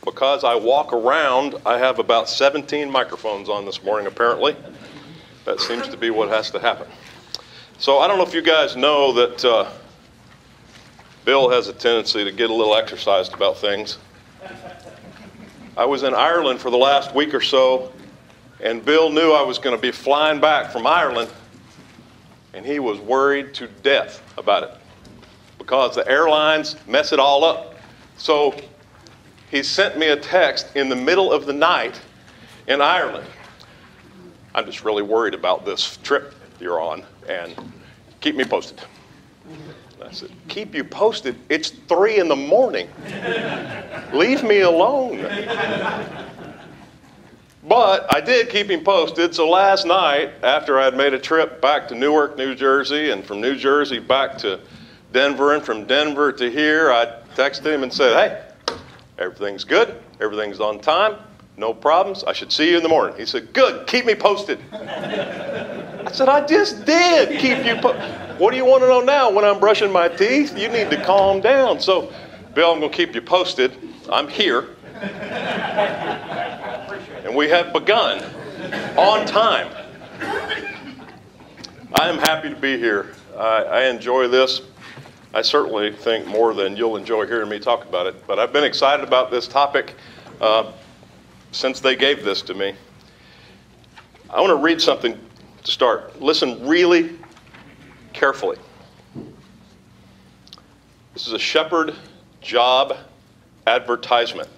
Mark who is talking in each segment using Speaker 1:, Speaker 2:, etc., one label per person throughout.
Speaker 1: because I walk around, I have about 17 microphones on this morning, apparently. That seems to be what has to happen. So I don't know if you guys know that Bill has a tendency to get a little exercised about things. I was in Ireland for the last week or so, and Bill knew I was going to be flying back from Ireland, and he was worried to death about it because the airlines mess it all up. So he sent me a text in the middle of the night in Ireland. I'm just really worried about this trip you're on, and keep me posted. I said, keep you posted? It's 3 in the morning. Leave me alone. But I did keep him posted, so last night, after I had made a trip back to Newark, New Jersey, and from New Jersey back to Denver, and from Denver to here, I texted him and said, hey, everything's good, everything's on time, no problems, I should see you in the morning. He said, good, keep me posted. I said, I just did keep you posted. What do you want to know now when I'm brushing my teeth? You need to calm down. So, Bill, I'm going to keep you posted. I'm here. And we have begun on time. I am happy to be here. I enjoy this. I certainly think more than you'll enjoy hearing me talk about it. But I've been excited about this topic since they gave this to me. I want to read something to start. Listen really carefully. This is a Shepherd job advertisement.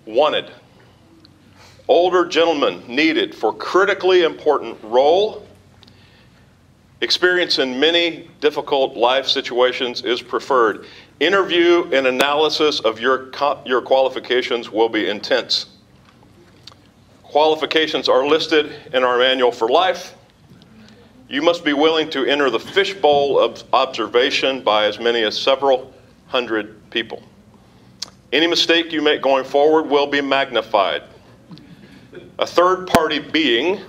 Speaker 1: Wanted. Older gentleman needed for critically important role. Experience in many difficult life situations is preferred. Interview and analysis of your qualifications will be intense. Qualifications are listed in our manual for life. You must be willing to enter the fishbowl of observation by as many as several hundred people. Any mistake you make going forward will be magnified. A third-party being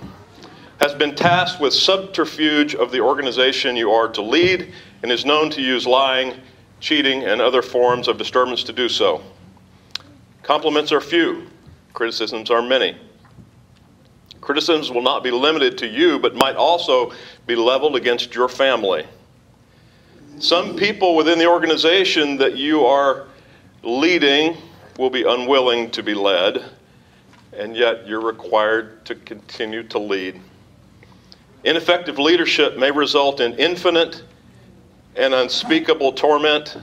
Speaker 1: has been tasked with subterfuge of the organization you are to lead and is known to use lying, cheating, and other forms of disturbance to do so. Compliments are few. Criticisms are many. Criticisms will not be limited to you, but might also be leveled against your family. Some people within the organization that you are leading will be unwilling to be led, and yet you're required to continue to lead. Ineffective leadership may result in infinite and unspeakable torment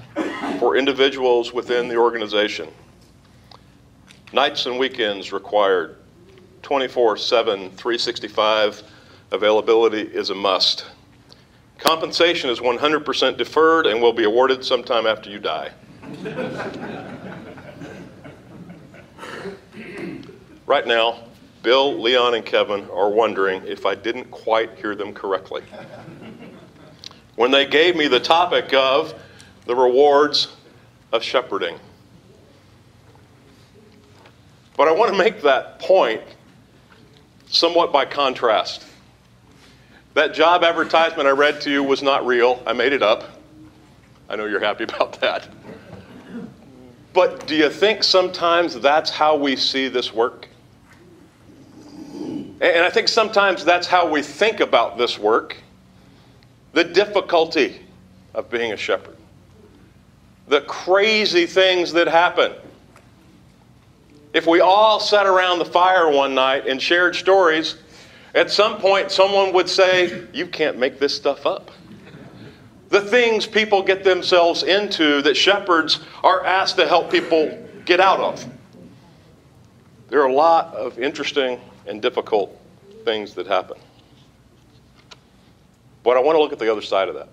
Speaker 1: for individuals within the organization. Nights and weekends required. 24/7, 365 availability is a must. Compensation is 100% deferred and will be awarded sometime after you die. Right now, Bill, Leon, and Kevin are wondering if I didn't quite hear them correctly when they gave me the topic of the rewards of shepherding. But I want to make that point somewhat by contrast. That job advertisement I read to you was not real. I made it up. I know you're happy about that. But do you think sometimes that's how we see this work? And I think sometimes that's how we think about this work. The difficulty of being a shepherd. The crazy things that happen. If we all sat around the fire one night and shared stories, at some point someone would say, you can't make this stuff up. The things people get themselves into that shepherds are asked to help people get out of. There are a lot of interesting and difficult things that happen. But I want to look at the other side of that.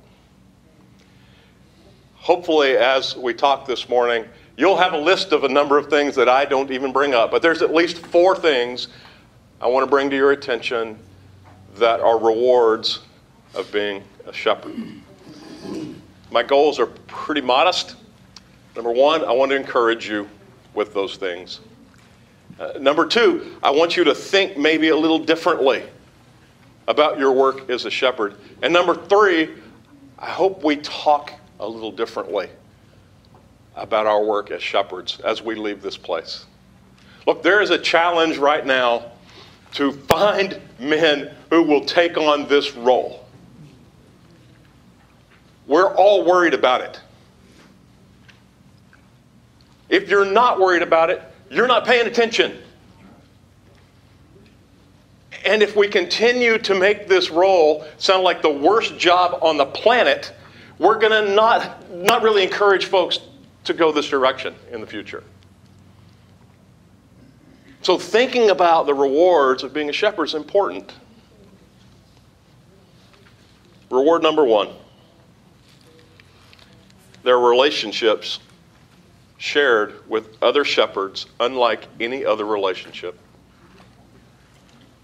Speaker 1: Hopefully, as we talk this morning, you'll have a list of a number of things that I don't even bring up, but there's at least 4 things I want to bring to your attention that are rewards of being a shepherd. My goals are pretty modest. Number 1, I want to encourage you with those things. Number 2, I want you to think maybe a little differently about your work as a shepherd. And number 3, I hope we talk a little differently about our work as shepherds as we leave this place. Look, there is a challenge right now to find men who will take on this role. We're all worried about it. If you're not worried about it, you're not paying attention. And if we continue to make this role sound like the worst job on the planet, we're going to not really encourage folks to go this direction in the future. So thinking about the rewards of being a shepherd is important. Reward number one. There are relationships shared with other shepherds unlike any other relationship.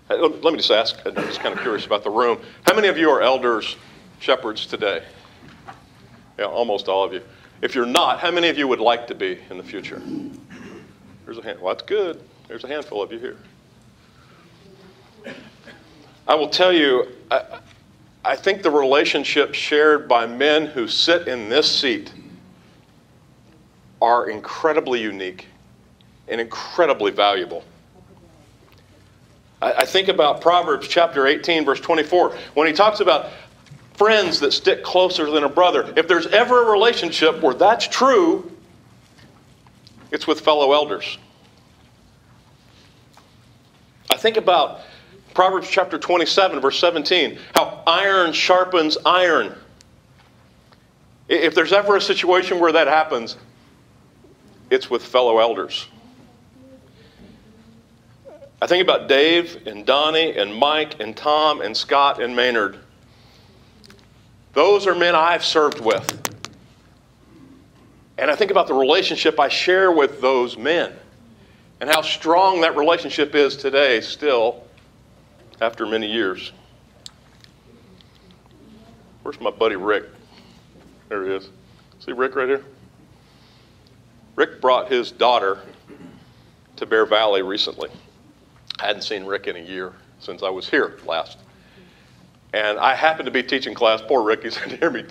Speaker 1: Let me just ask, I'm just kind of curious about the room. How many of you are elders, shepherds today? Yeah, almost all of you. If you're not, how many of you would like to be in the future? There's a hand. Well, that's good. There's a handful of you here. I will tell you, I think the relationships shared by men who sit in this seat are incredibly unique and incredibly valuable. I think about Proverbs chapter 18, verse 24, when he talks about friends that stick closer than a brother. If there's ever a relationship where that's true, it's with fellow elders. I think about Proverbs chapter 27, verse 17, how iron sharpens iron. If there's ever a situation where that happens, it's with fellow elders. I think about Dave and Donnie and Mike and Tom and Scott and Maynard. Those are men I've served with. And I think about the relationship I share with those men and how strong that relationship is today still after many years. Where's my buddy Rick? There he is. See Rick right here? Rick brought his daughter to Bear Valley recently. I hadn't seen Rick in a year since I was here last. And I happened to be teaching class. Poor Rick, he's had to hear me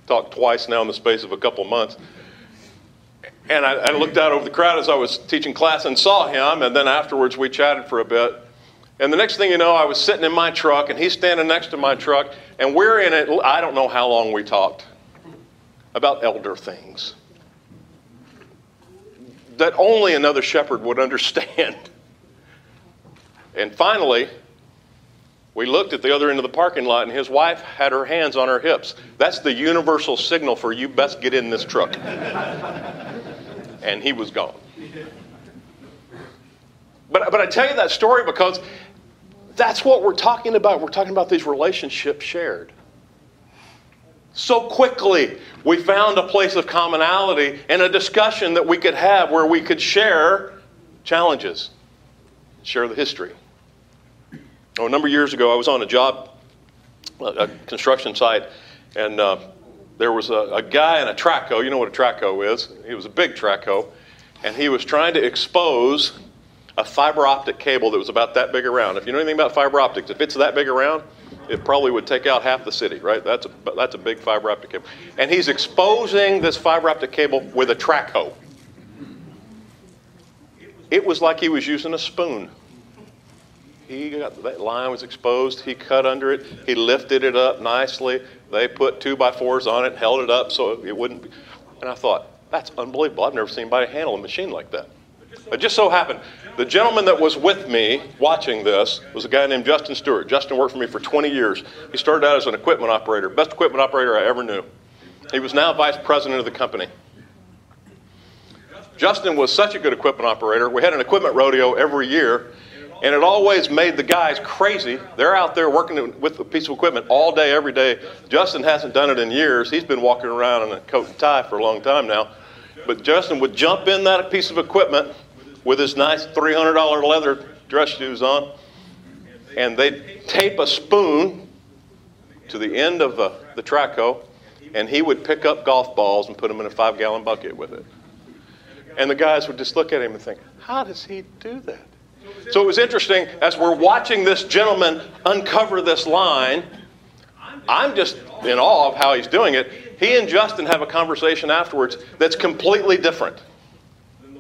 Speaker 1: talk twice now in the space of a couple months. And I looked out over the crowd as I was teaching class and saw him, and then afterwards we chatted for a bit. And the next thing you know, I was sitting in my truck, and he's standing next to my truck, and we're in it. I don't know how long we talked about elder things that only another shepherd would understand. And finally, we looked at the other end of the parking lot, and his wife had her hands on her hips. That's the universal signal for you best get in this truck. And he was gone. But I tell you that story because that's what we're talking about. We're talking about these relationships shared. So quickly, we found a place of commonality and a discussion that we could have where we could share challenges, share the history. Oh, a number of years ago, I was on a job, a construction site, and there was a guy in a track hoe. You know what a track hoe is. He was a big track hoe, and he was trying to expose a fiber optic cable that was about that big around. If you know anything about fiber optics, if it's that big around, it probably would take out half the city, right? That's a big fiber optic cable. And he's exposing this fiber optic cable with a track hoe. It was like he was using a spoon. That line was exposed. He cut under it. He lifted it up nicely. They put 2x4s on it, held it up so it wouldn't be. And I thought, that's unbelievable. I've never seen anybody handle a machine like that. It just so happened, the gentleman that was with me watching this was a guy named Justin Stewart. Justin worked for me for 20 years. He started out as an equipment operator, best equipment operator I ever knew. He was now vice president of the company. Justin was such a good equipment operator. We had an equipment rodeo every year. And it always made the guys crazy. They're out there working with a piece of equipment all day, every day. Justin hasn't done it in years. He's been walking around in a coat and tie for a long time now. But Justin would jump in that piece of equipment with his nice $300 leather dress shoes on, and they'd tape a spoon to the end of the track hoe, and he would pick up golf balls and put them in a 5-gallon bucket with it. And the guys would just look at him and think, how does he do that? So it was interesting, as we're watching this gentleman uncover this line, I'm just in awe of how he's doing it. He and Justin have a conversation afterwards that's completely different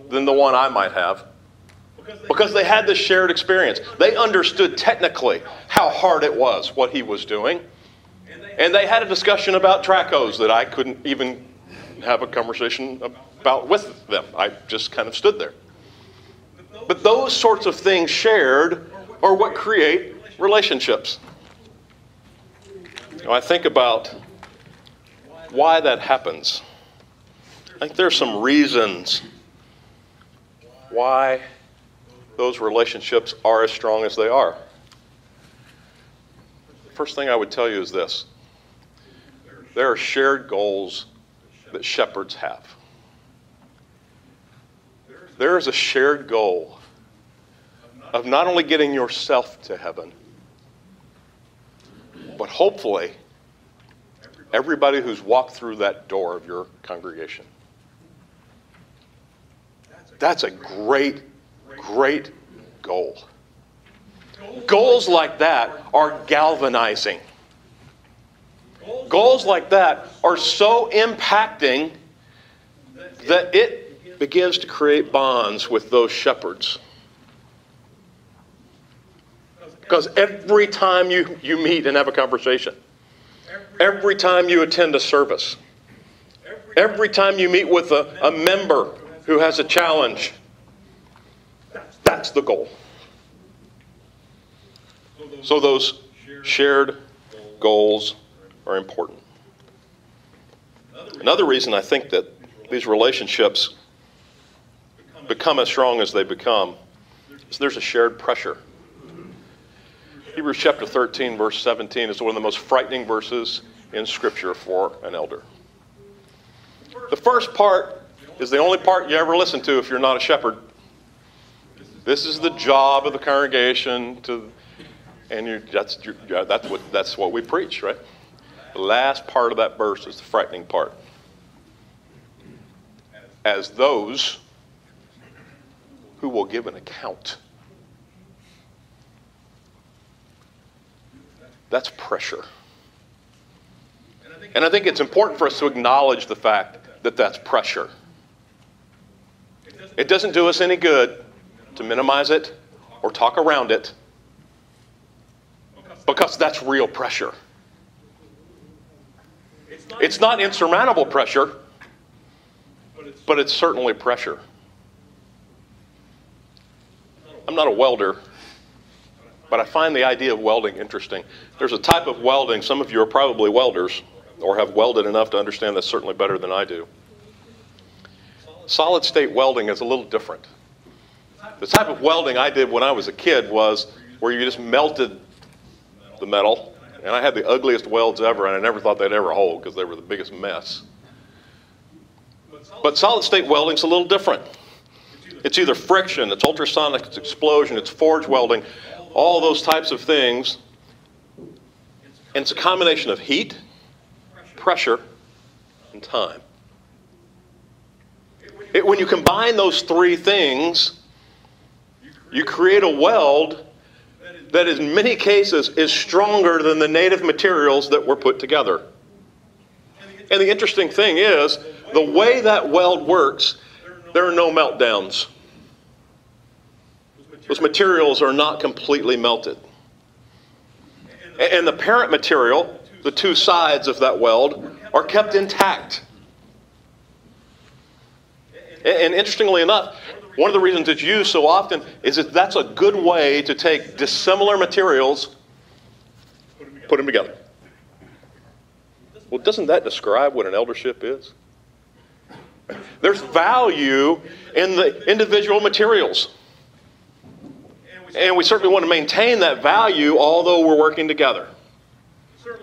Speaker 1: than the one I might have, because they had this shared experience. They understood technically how hard it was, what he was doing. And they had a discussion about track hose that I couldn't even have a conversation about with them. I just kind of stood there. But those sorts of things shared are what create relationships. Now, I think about why that happens. I think there's some reasons why those relationships are as strong as they are. First thing I would tell you is this. There are shared goals that shepherds have. There is a shared goal of not only getting yourself to heaven, but hopefully everybody who's walked through that door of your congregation. That's a great, great goal. Goals like that are galvanizing. Goals like that are so impacting that it begins to create bonds with those shepherds. Because every time you meet and have a conversation, every time you attend a service, every time you meet with a member who has a challenge, that's the goal. So those shared goals are important. Another reason I think that these relationships become as strong as they become is there's a shared pressure. Hebrews chapter 13, verse 17 is one of the most frightening verses in Scripture for an elder. The first part is the only part you ever listen to if you're not a shepherd. This is the job of the congregation that's what we preach, right? The last part of that verse is the frightening part. As those who will give an account. That's pressure. And I think it's important for us to acknowledge the fact that that's pressure. It doesn't do us any good to minimize it or talk around it, because that's real pressure. It's not insurmountable pressure, but it's certainly pressure. I'm not a welder, but I find the idea of welding interesting. There's a type of welding, some of you are probably welders, or have welded enough to understand this certainly better than I do. Solid state welding is a little different. The type of welding I did when I was a kid was where you just melted the metal, and I had the ugliest welds ever, and I never thought they'd ever hold because they were the biggest mess. But solid state welding's a little different. It's either friction, it's ultrasonic, it's explosion, it's forge welding, all those types of things. And it's a combination of heat, pressure, and time. When you combine those three things, you create a weld that in many cases is stronger than the native materials that were put together. And the interesting thing is, the way that weld works, there are no meltdowns. Those materials are not completely melted. And the parent material, the two sides of that weld, are kept intact. And interestingly enough, one of the reasons it's used so often is that that's a good way to take dissimilar materials, put them together. Well, doesn't that describe what an eldership is? There's value in the individual materials. And we certainly want to maintain that value, although we're working together.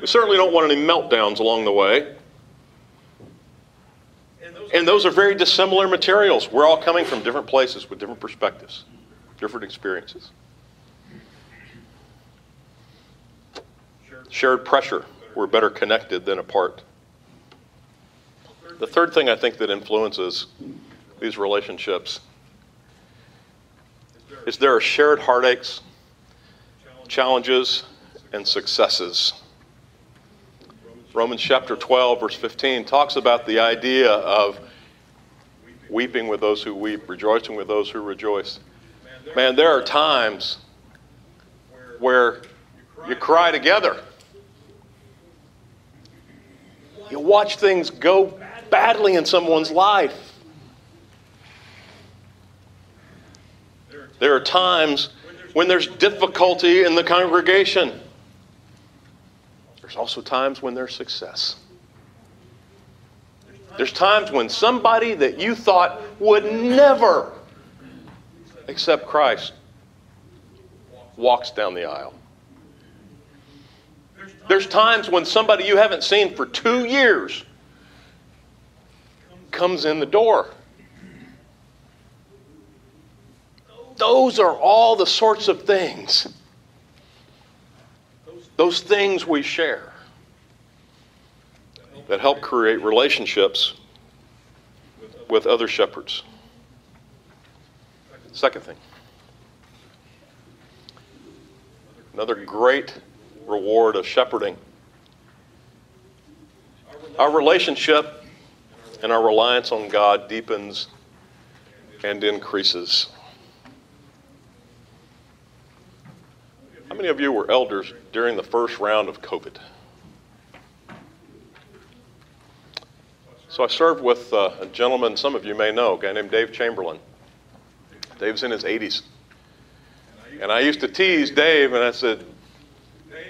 Speaker 1: We certainly don't want any meltdowns along the way. And those are very dissimilar materials. We're all coming from different places with different perspectives, different experiences. Shared pressure. We're better connected than apart. The third thing I think that influences these relationships is there are shared heartaches, challenges, and successes. Romans chapter 12, verse 15 talks about the idea of weeping with those who weep, rejoicing with those who rejoice. Man, there are times where you cry together. You watch things go badly in someone's life. There are times when there's difficulty in the congregation. There's also times when there's success. There's times when somebody that you thought would never accept Christ walks down the aisle. There's times when somebody you haven't seen for 2 years comes in the door. Those are all the sorts of things. Those things we share that help create relationships with other shepherds. Second thing. Another great reward of shepherding. Our relationship and our reliance on God deepens and increases. How many of you were elders during the first round of COVID? So I served with a gentleman some of you may know, a guy named Dave Chamberlain. Dave's in his 80s. And I used to tease Dave and I said,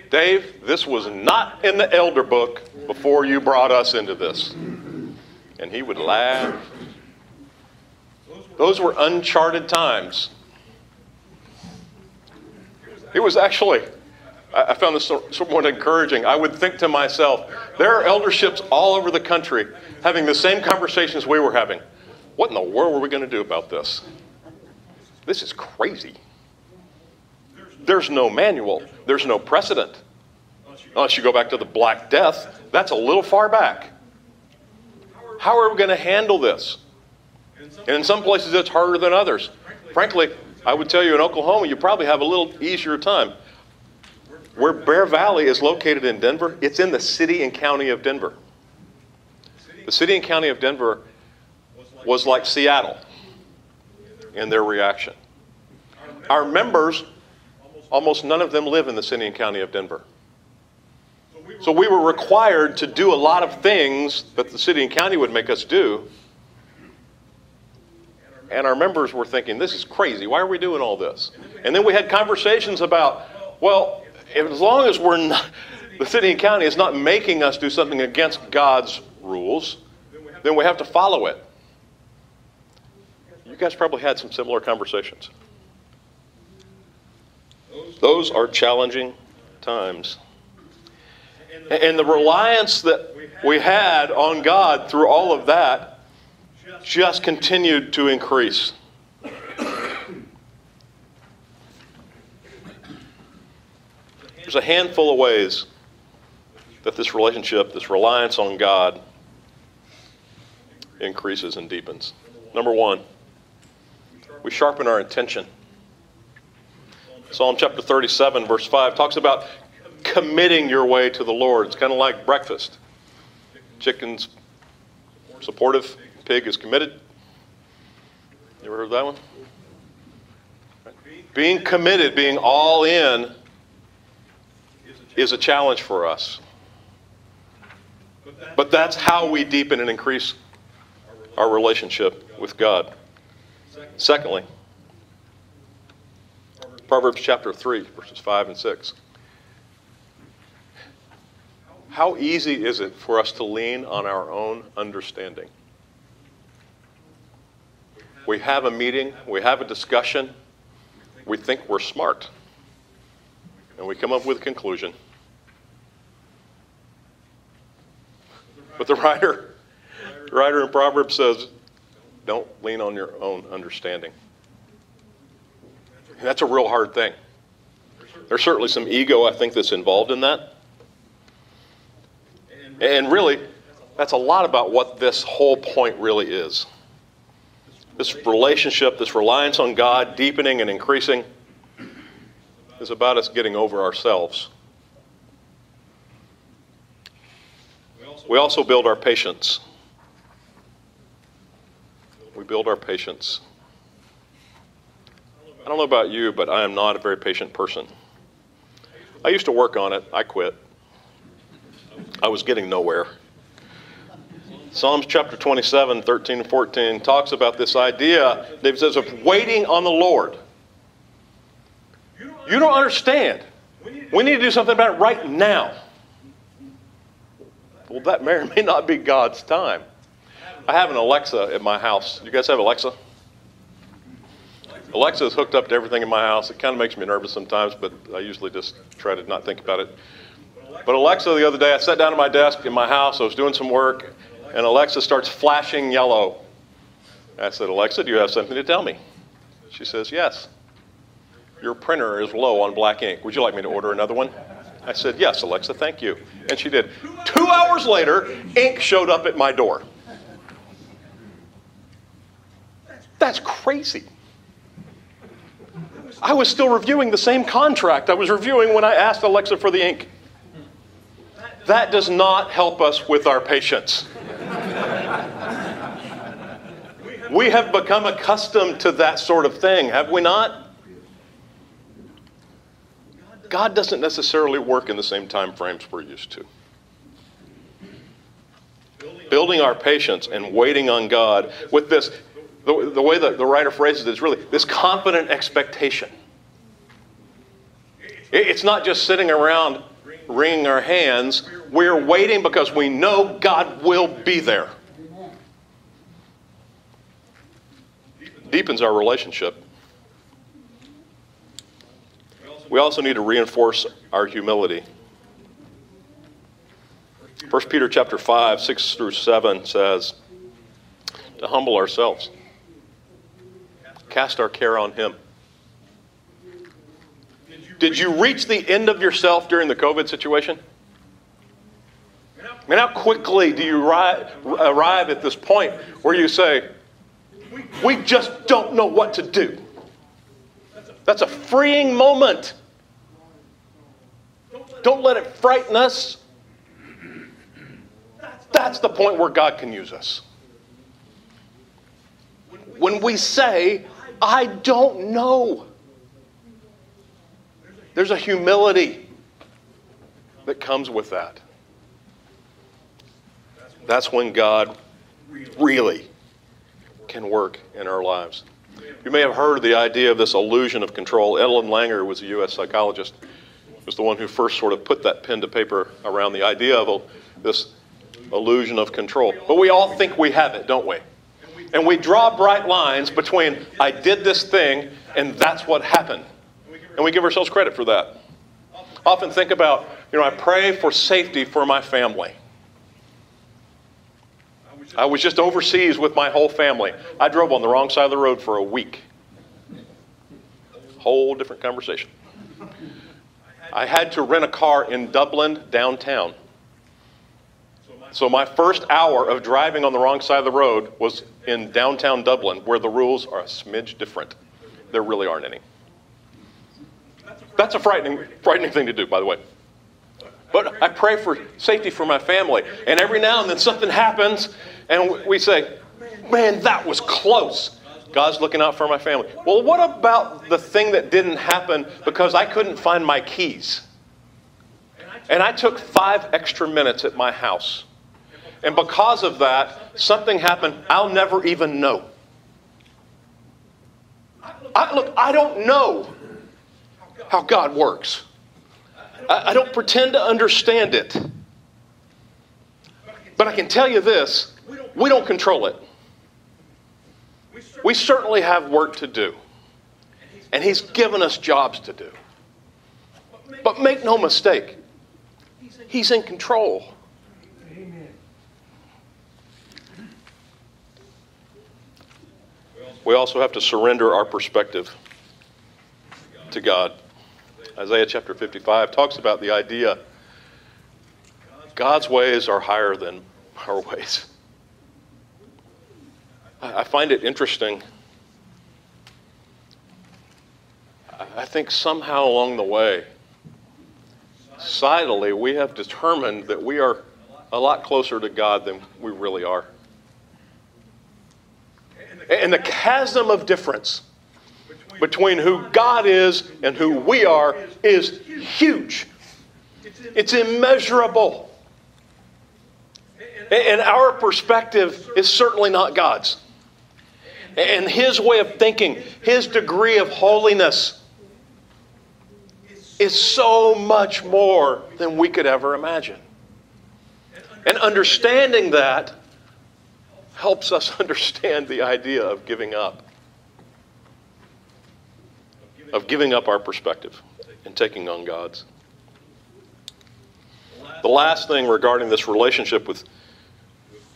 Speaker 1: Dave, this was not in the elder book before you brought us into this. And he would laugh. Those were uncharted times. It was actually, I found this somewhat encouraging. I would think to myself, there are elderships all over the country having the same conversations we were having. What in the world were we going to do about this? This is crazy. There's no manual. There's no precedent. Unless you go back to the Black Death, that's a little far back. How are we going to handle this? And in some places it's harder than others. Frankly, I would tell you in Oklahoma, you probably have a little easier time. Where Bear Valley is located in Denver, it's in the city and county of Denver. The city and county of Denver was like Seattle in their reaction. Our members, almost none of them live in the city and county of Denver. So we were required to do a lot of things that the city and county would make us do. And our members were thinking, this is crazy. Why are we doing all this? And then we had conversations about, well, as long as we're not, the city and county is not making us do something against God's rules, then we have to follow it. You guys probably had some similar conversations. Those are challenging times. And the reliance that we had on God through all of that just continued to increase. There's a handful of ways that this relationship, this reliance on God, increases and deepens. Number one, we sharpen our intention. Psalm chapter 37, verse 5 talks about committing your way to the Lord. It's kind of like breakfast. Chicken's supportive, pig is committed. You ever heard that one? Being committed, being all in, is a challenge for us. But that's how we deepen and increase our relationship with God. Secondly, Proverbs chapter 3, verses 5 and 6. How easy is it for us to lean on our own understanding? We have a meeting, we have a discussion, we think we're smart, and we come up with a conclusion. But the writer in Proverbs says, don't lean on your own understanding. And that's a real hard thing. There's certainly some ego, I think, that's involved in that. And really, that's a lot about what this whole point really is. This relationship, this reliance on God, deepening and increasing, is about us getting over ourselves. We also build our patience. We build our patience. I don't know about you, but I am not a very patient person. I used to work on it. I quit. I was getting nowhere. Psalms chapter 27, 13 and 14 talks about this idea. David says of waiting on the Lord. You don't understand. We need to do something about it right now. Well, that may or may not be God's time. I have an Alexa at my house. You guys have Alexa? Alexa is hooked up to everything in my house. It kind of makes me nervous sometimes, but I usually just try to not think about it. But Alexa, the other day, I sat down at my desk in my house. I was doing some work, and Alexa starts flashing yellow. I said, Alexa, do you have something to tell me? She says, yes. Your printer is low on black ink. Would you like me to order another one? I said, yes, Alexa, thank you. And she did. 2 hours later, ink showed up at my door. That's crazy. I was still reviewing the same contract I was reviewing when I asked Alexa for the ink. That does not help us with our patience. We have become accustomed to that sort of thing, have we not? God doesn't necessarily work in the same time frames we're used to. Building our patience and waiting on God with this, the way that the writer phrases it is really this confident expectation. It's not just sitting around wringing our hands. We're waiting because we know God will be there. Deepens our relationship. We also need to reinforce our humility. 1 Peter chapter 5, 6 through 7 says, to humble ourselves. Cast our care on Him. Did you reach the end of yourself during the COVID situation? I mean, how quickly do you arrive at this point where you say, we just don't know what to do? That's a freeing moment. Don't let it frighten us. That's the point where God can use us. When we say, I don't know. There's a humility that comes with that. That's when God really can work in our lives. You may have heard the idea of this illusion of control. Ellen Langer was a U.S. psychologist. Was the one who first sort of put that pen to paper around the idea of this illusion of control. But we all think we have it, don't we? And we draw bright lines between I did this thing and that's what happened. And we give ourselves credit for that. Often think about, I pray for safety for my family. I was just overseas with my whole family. I drove on the wrong side of the road for a week. Whole different conversation. I had to rent a car in Dublin downtown. So my first hour of driving on the wrong side of the road was in downtown Dublin, where the rules are a smidge different. There really aren't any. That's a frightening thing to do, by the way. But I pray for safety for my family. And every now and then something happens, and we say, man, that was close. God's looking out for my family. Well, what about the thing that didn't happen because I couldn't find my keys? And I took 5 extra minutes at my house. And because of that, something happened I'll never even know. I don't know how God works. I don't pretend to understand it. But I can tell you this, we don't control it. We certainly have work to do. And He's given us jobs to do. But make no mistake, He's in control. We also have to surrender our perspective to God. Isaiah chapter 55 talks about the idea God's ways are higher than our ways. I find it interesting. I think somehow along the way, societally, we have determined that we are a lot closer to God than we really are. And the chasm of difference between who God is and who we are is huge. It's immeasurable. And our perspective is certainly not God's. And His way of thinking, His degree of holiness is so much more than we could ever imagine. And understanding that helps us understand the idea of giving up. Of giving up our perspective and taking on God's. The last thing regarding this relationship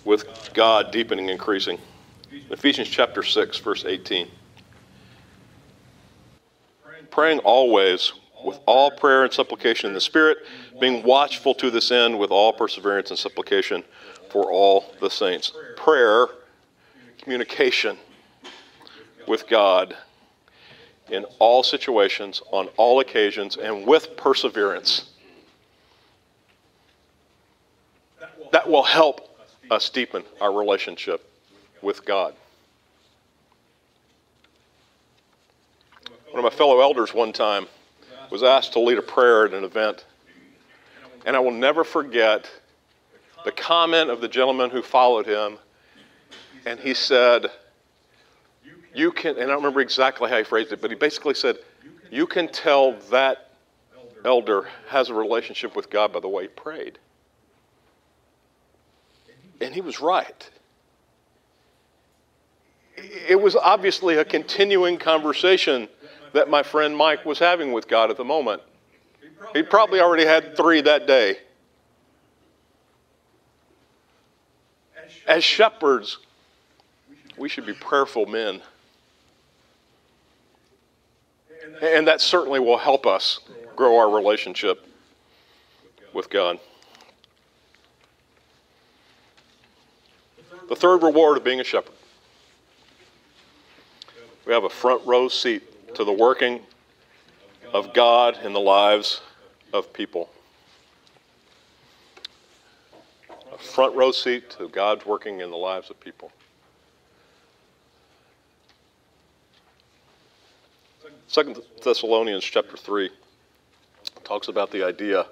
Speaker 1: with God deepening and increasing. Ephesians chapter 6, verse 18. Praying always with all prayer and supplication in the Spirit, being watchful to this end with all perseverance and supplication for all the saints. Prayer, communication with God in all situations, on all occasions, and with perseverance. That will help us deepen our relationship with God. One of my fellow elders one time was asked to lead a prayer at an event. And I will never forget the comment of the gentleman who followed him. And he said, you can, and I don't remember exactly how he phrased it, but he basically said, you can tell that elder has a relationship with God by the way he prayed. And he was right. It was obviously a continuing conversation that my friend Mike was having with God at the moment. He probably already had 3 that day. As shepherds, we should be prayerful men. And that certainly will help us grow our relationship with God. The third reward of being a shepherd. We have a front row seat to the working of God in the lives of people. A front row seat to God's working in the lives of people. 2 Thessalonians chapter 3 talks about the idea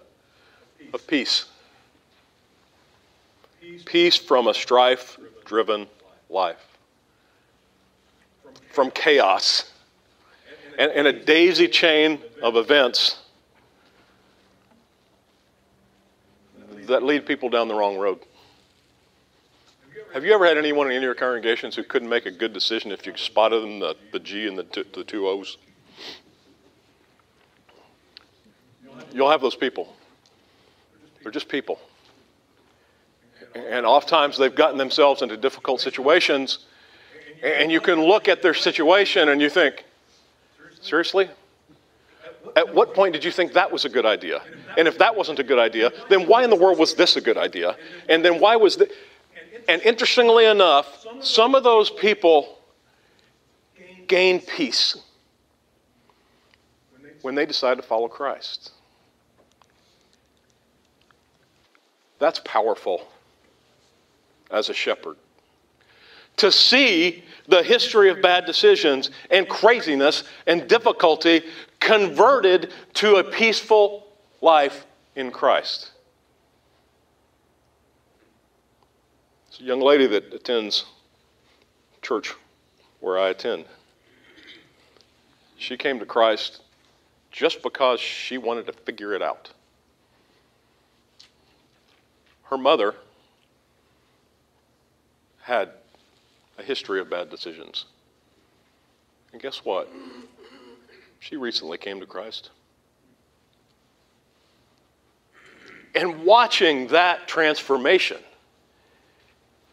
Speaker 1: of peace. Peace from a strife-driven life. From chaos and a daisy chain of events that lead people down the wrong road. Have you ever had anyone in your congregations who couldn't make a good decision if you spotted them the G and the 2 O's? You'll have those people. They're just people. And oftentimes they've gotten themselves into difficult situations, and you can look at their situation and you think, seriously? At what point did you think that was a good idea? And if that wasn't a good idea, then why in the world was this a good idea? And then why was this? And interestingly enough, some of those people gain peace when they decide to follow Christ. That's powerful as a shepherd. To see the history of bad decisions and craziness and difficulty converted to a peaceful life in Christ. It's a young lady that attends church where I attend. She came to Christ just because she wanted to figure it out. Her mother had a history of bad decisions. And guess what? She recently came to Christ. And watching that transformation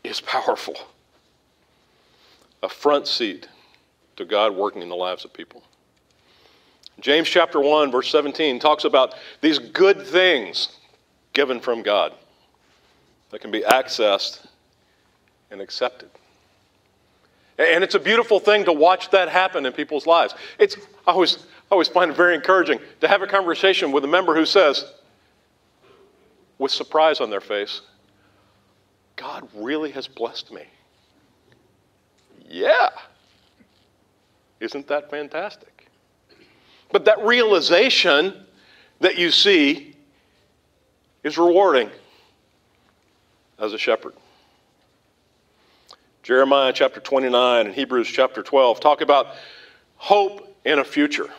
Speaker 1: is powerful. A front seat to God working in the lives of people. James chapter 1, verse 17 talks about these good things given from God that can be accessed and accepted. And it's a beautiful thing to watch that happen in people's lives. I always find it very encouraging to have a conversation with a member who says, with surprise on their face, God really has blessed me. Yeah. Isn't that fantastic? But that realization that you see is rewarding as a shepherd. Jeremiah chapter 29 and Hebrews chapter 12 talk about hope in a future.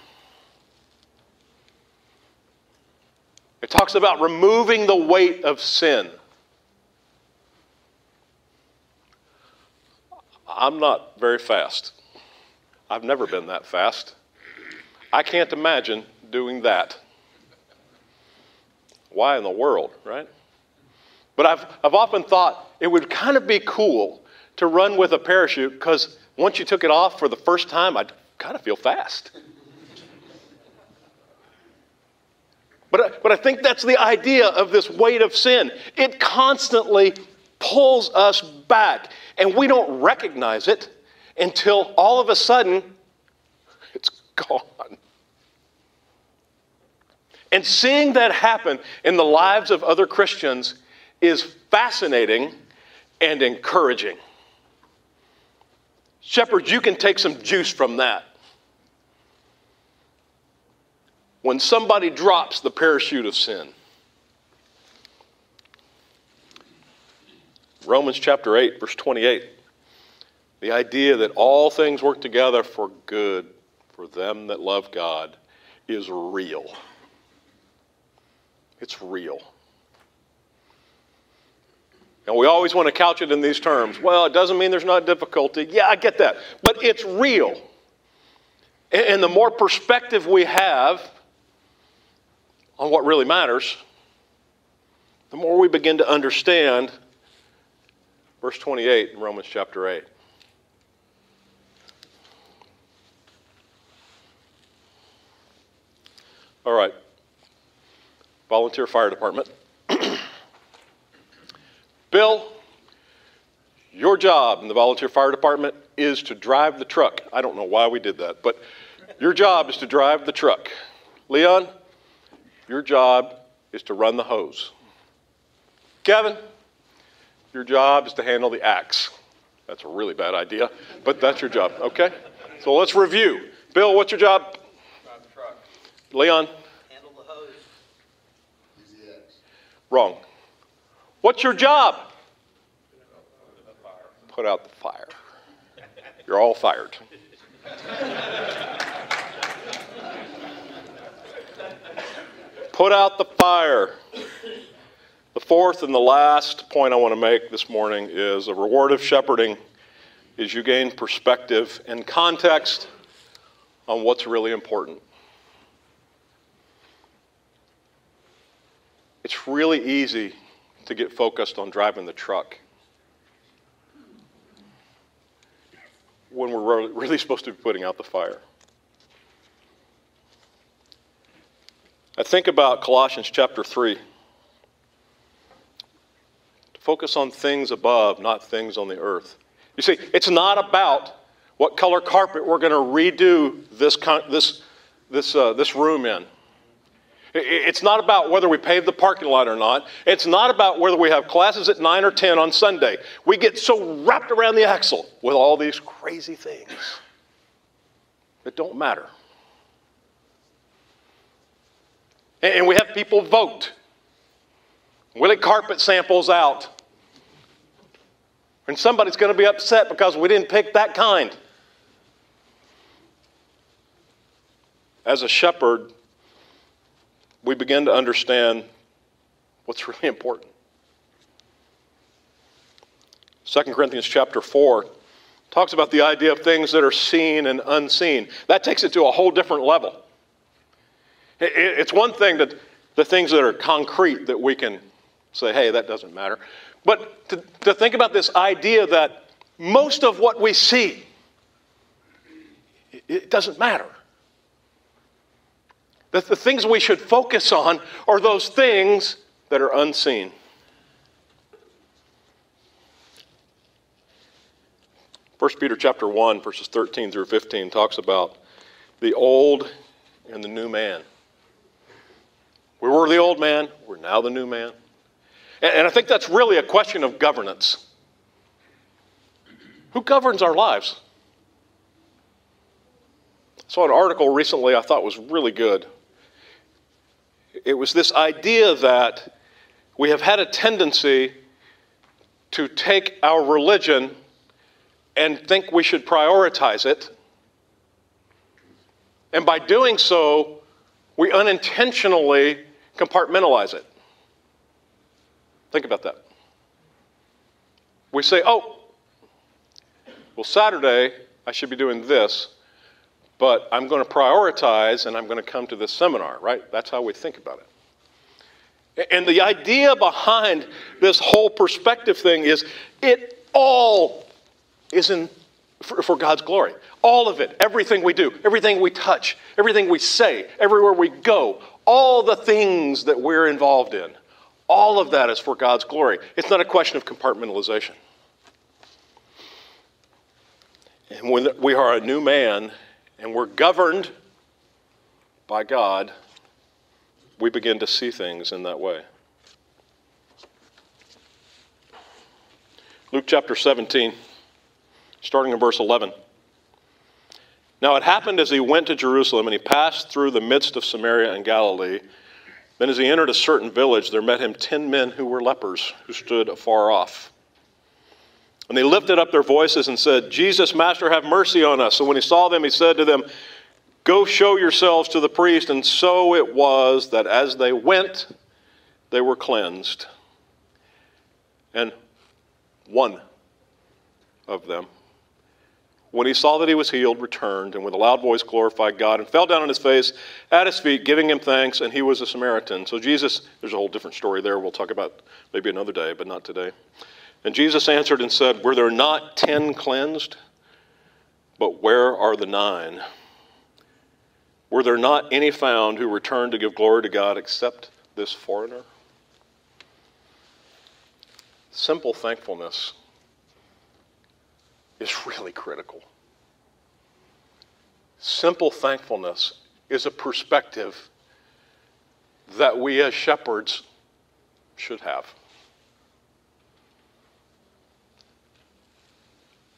Speaker 1: It talks about removing the weight of sin. I'm not very fast. I've never been that fast. I can't imagine doing that. Why in the world, right? But I've often thought it would kind of be cool to run with a parachute, because once you took it off for the first time, I'd kind of feel fast. But I think that's the idea of this weight of sin. It constantly pulls us back, and we don't recognize it until all of a sudden it's gone. And seeing that happen in the lives of other Christians is fascinating and encouraging. Shepherds, you can take some juice from that. When somebody drops the parachute of sin. Romans chapter 8, verse 28. The idea that all things work together for good for them that love God is real. It's real. And we always want to couch it in these terms. Well, it doesn't mean there's not difficulty. Yeah, I get that. But it's real. And the more perspective we have on what really matters, the more we begin to understand verse 28 in Romans chapter 8. All right. Volunteer fire department. Bill, your job in the volunteer fire department is to drive the truck. I don't know why we did that, but your job is to drive the truck. Leon, your job is to run the hose. Kevin, your job is to handle the axe. That's a really bad idea, but that's your job, okay? So let's review. Bill, what's your job?
Speaker 2: Drive the truck.
Speaker 1: Leon?
Speaker 2: Handle the hose.
Speaker 3: Use the axe.
Speaker 1: Wrong. What's your job? Put out the fire. You're all fired. Put out the fire. The fourth and the last point I want to make this morning is a reward of shepherding is you gain perspective and context on what's really important. It's really easy to get focused on driving the truck when we're really supposed to be putting out the fire. I think about Colossians chapter 3. To focus on things above, not things on the earth. You see, it's not about what color carpet we're going to redo this room in. It's not about whether we pave the parking lot or not. It's not about whether we have classes at 9 or 10 on Sunday. We get so wrapped around the axle with all these crazy things that don't matter. And we have people vote. We let carpet samples out. And somebody's going to be upset because we didn't pick that kind. As a shepherd, we begin to understand what's really important. 2 Corinthians chapter 4 talks about the idea of things that are seen and unseen. That takes it to a whole different level. It's one thing that the things that are concrete that we can say, hey, that doesn't matter. But to think about this idea that most of what we see, it doesn't matter. That the things we should focus on are those things that are unseen. First Peter chapter 1, verses 13 through 15 talks about the old and the new man. We were the old man, we're now the new man. And I think that's really a question of governance. Who governs our lives? I saw an article recently I thought was really good. It was this idea that we have had a tendency to take our religion and think we should prioritize it. And by doing so, we unintentionally compartmentalize it. Think about that. We say, oh, well, Saturday I should be doing this, but I'm going to prioritize and I'm going to come to this seminar, right? That's how we think about it. And the idea behind this whole perspective thing is it all is for God's glory. All of it, everything we do, everything we touch, everything we say, everywhere we go, all the things that we're involved in, all of that is for God's glory. It's not a question of compartmentalization. And when we are a new man and we're governed by God, we begin to see things in that way. Luke chapter 17, starting in verse 11. Now it happened as he went to Jerusalem and he passed through the midst of Samaria and Galilee. Then as he entered a certain village, there met him 10 men who were lepers, who stood afar off. And they lifted up their voices and said, Jesus, Master, have mercy on us. So when he saw them, he said to them, go show yourselves to the priest. And so it was that as they went, they were cleansed. And one of them, when he saw that he was healed, returned, and with a loud voice glorified God, and fell down on his face at his feet, giving him thanks, and he was a Samaritan. So Jesus, there's a whole different story there we'll talk about maybe another day, but not today. And Jesus answered and said, were there not 10 cleansed? But where are the 9? Were there not any found who returned to give glory to God except this foreigner? Simple thankfulness is really critical. Simple thankfulness is a perspective that we as shepherds should have.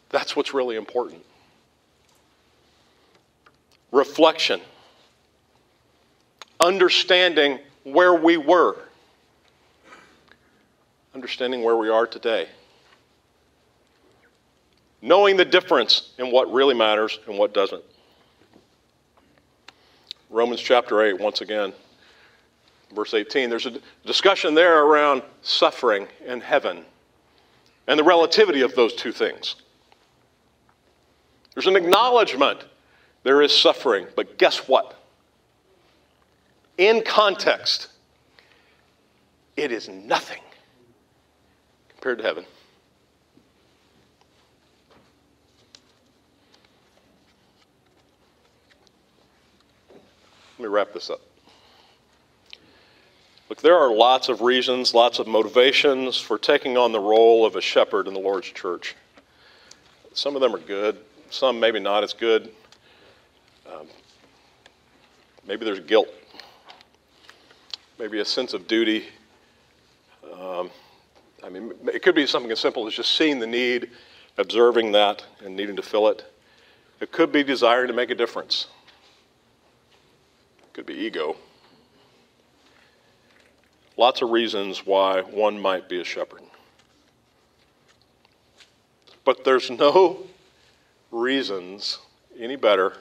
Speaker 1: That's what's really important. Reflection. Understanding where we were. Understanding where we are today. Knowing the difference in what really matters and what doesn't. Romans chapter 8, once again, verse 18. There's a discussion there around suffering and heaven and the relativity of those two things. There's an acknowledgement there is suffering, but guess what? In context, it is nothing compared to heaven. Let me wrap this up. Look, there are lots of reasons, lots of motivations for taking on the role of a shepherd in the Lord's church. Some of them are good, some maybe not as good. Maybe there's guilt, maybe a sense of duty. It could be something as simple as just seeing the need, observing that, and needing to fill it. It could be desiring to make a difference. It could be ego. Lots of reasons why one might be a shepherd. But there's no reasons any better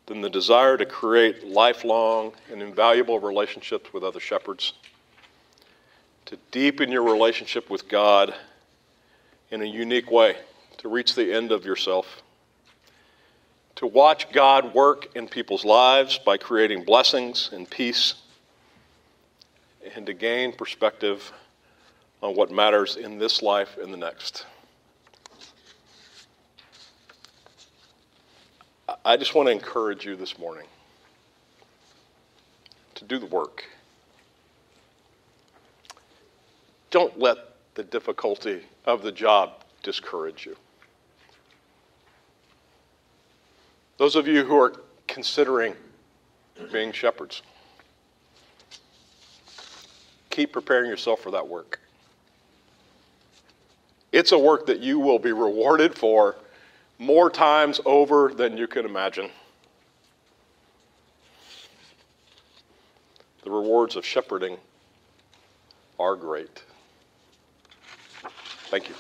Speaker 1: than the desire to create lifelong and invaluable relationships with other shepherds, to deepen your relationship with God in a unique way, to reach the end of yourself, to watch God work in people's lives by creating blessings and peace, and to gain perspective on what matters in this life and the next. I just want to encourage you this morning to do the work. Don't let the difficulty of the job discourage you. Those of you who are considering being shepherds, keep preparing yourself for that work. It's a work that you will be rewarded for more times over than you can imagine. The rewards of shepherding are great. Thank you.